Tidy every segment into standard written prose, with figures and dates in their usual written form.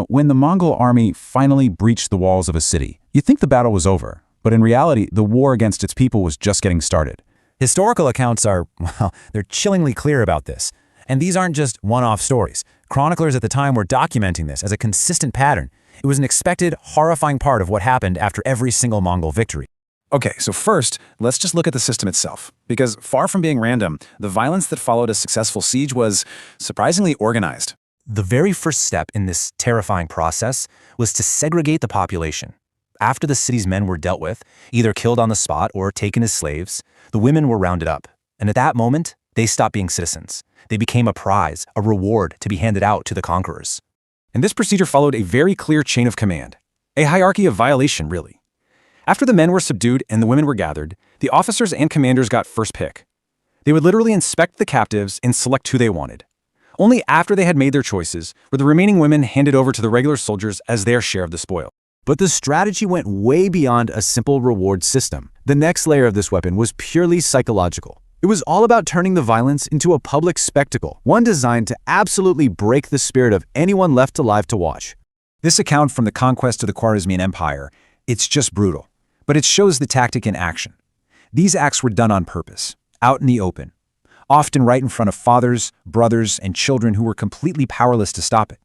When the Mongol army finally breached the walls of a city, you'd think the battle was over, but in reality, the war against its people was just getting started. Historical accounts are, well, they're chillingly clear about this. And these aren't just one-off stories. Chroniclers at the time were documenting this as a consistent pattern. It was an expected, horrifying part of what happened after every single Mongol victory. Okay, so first, let's just look at the system itself. Because far from being random, the violence that followed a successful siege was surprisingly organized. The very first step in this terrifying process was to segregate the population. After the city's men were dealt with, either killed on the spot or taken as slaves, the women were rounded up. And at that moment, they stopped being citizens. They became a prize, a reward to be handed out to the conquerors. And this procedure followed a very clear chain of command. A hierarchy of violation, really. After the men were subdued and the women were gathered, the officers and commanders got first pick. They would literally inspect the captives and select who they wanted. Only after they had made their choices were the remaining women handed over to the regular soldiers as their share of the spoil. But the strategy went way beyond a simple reward system. The next layer of this weapon was purely psychological. It was all about turning the violence into a public spectacle, one designed to absolutely break the spirit of anyone left alive to watch. This account from the conquest of the Khwarezmian Empire, it's just brutal, but it shows the tactic in action. These acts were done on purpose, out in the open, often right in front of fathers, brothers, and children who were completely powerless to stop it.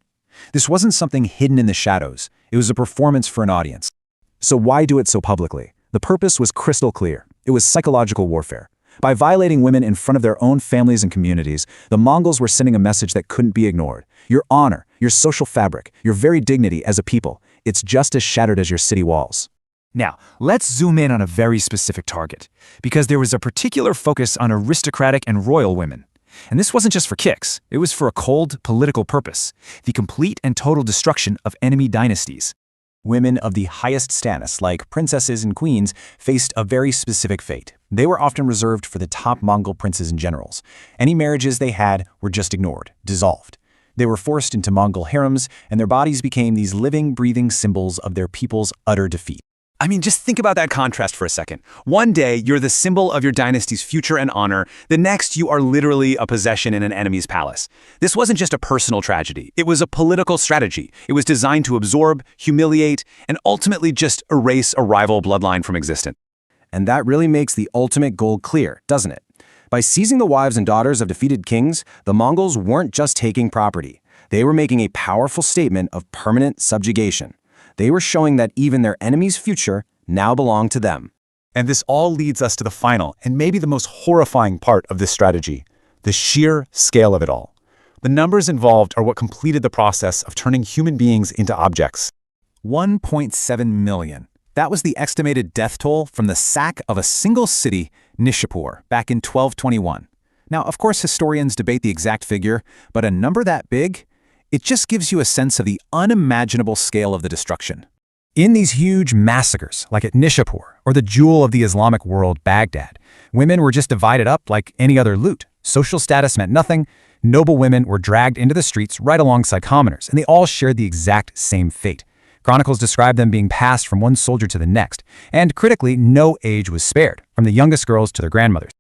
This wasn't something hidden in the shadows. It was a performance for an audience. So why do it so publicly? The purpose was crystal clear. It was psychological warfare. By violating women in front of their own families and communities, the Mongols were sending a message that couldn't be ignored. Your honor, your social fabric, your very dignity as a people, it's just as shattered as your city walls. Now, let's zoom in on a very specific target, because there was a particular focus on aristocratic and royal women. And this wasn't just for kicks, it was for a cold, political purpose, the complete and total destruction of enemy dynasties. Women of the highest status, like princesses and queens, faced a very specific fate. They were often reserved for the top Mongol princes and generals. Any marriages they had were just ignored, dissolved. They were forced into Mongol harems, and their bodies became these living, breathing symbols of their people's utter defeat. I mean, just think about that contrast for a second. One day, you're the symbol of your dynasty's future and honor. The next, you are literally a possession in an enemy's palace. This wasn't just a personal tragedy. It was a political strategy. It was designed to absorb, humiliate, and ultimately just erase a rival bloodline from existence. And that really makes the ultimate goal clear, doesn't it? By seizing the wives and daughters of defeated kings, the Mongols weren't just taking property. They were making a powerful statement of permanent subjugation. They were showing that even their enemy's future now belonged to them. And this all leads us to the final and maybe the most horrifying part of this strategy, the sheer scale of it all. The numbers involved are what completed the process of turning human beings into objects. 1.7 million. That was the estimated death toll from the sack of a single city, Nishapur, back in 1221. Now, of course, historians debate the exact figure, but a number that big, it just gives you a sense of the unimaginable scale of the destruction. In these huge massacres, like at Nishapur, or the jewel of the Islamic world, Baghdad, women were just divided up like any other loot. Social status meant nothing. Noble women were dragged into the streets right alongside commoners, and they all shared the exact same fate. Chronicles describe them being passed from one soldier to the next, and critically, no age was spared, from the youngest girls to their grandmothers.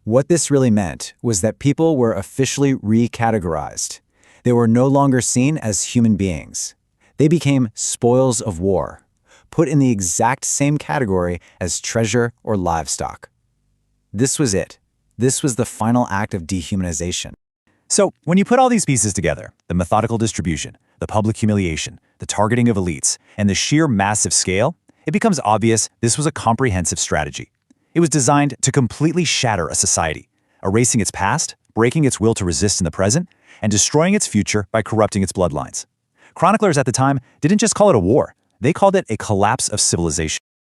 What this really meant was that people were officially recategorized. They were no longer seen as human beings. They became spoils of war, put in the exact same category as treasure or livestock. This was it. This was the final act of dehumanization. So, when you put all these pieces together, the methodical distribution, the public humiliation, the targeting of elites, and the sheer massive scale, it becomes obvious this was a comprehensive strategy. It was designed to completely shatter a society, erasing its past, breaking its will to resist in the present, and destroying its future by corrupting its bloodlines. Chroniclers at the time didn't just call it a war, they called it a collapse of civilization.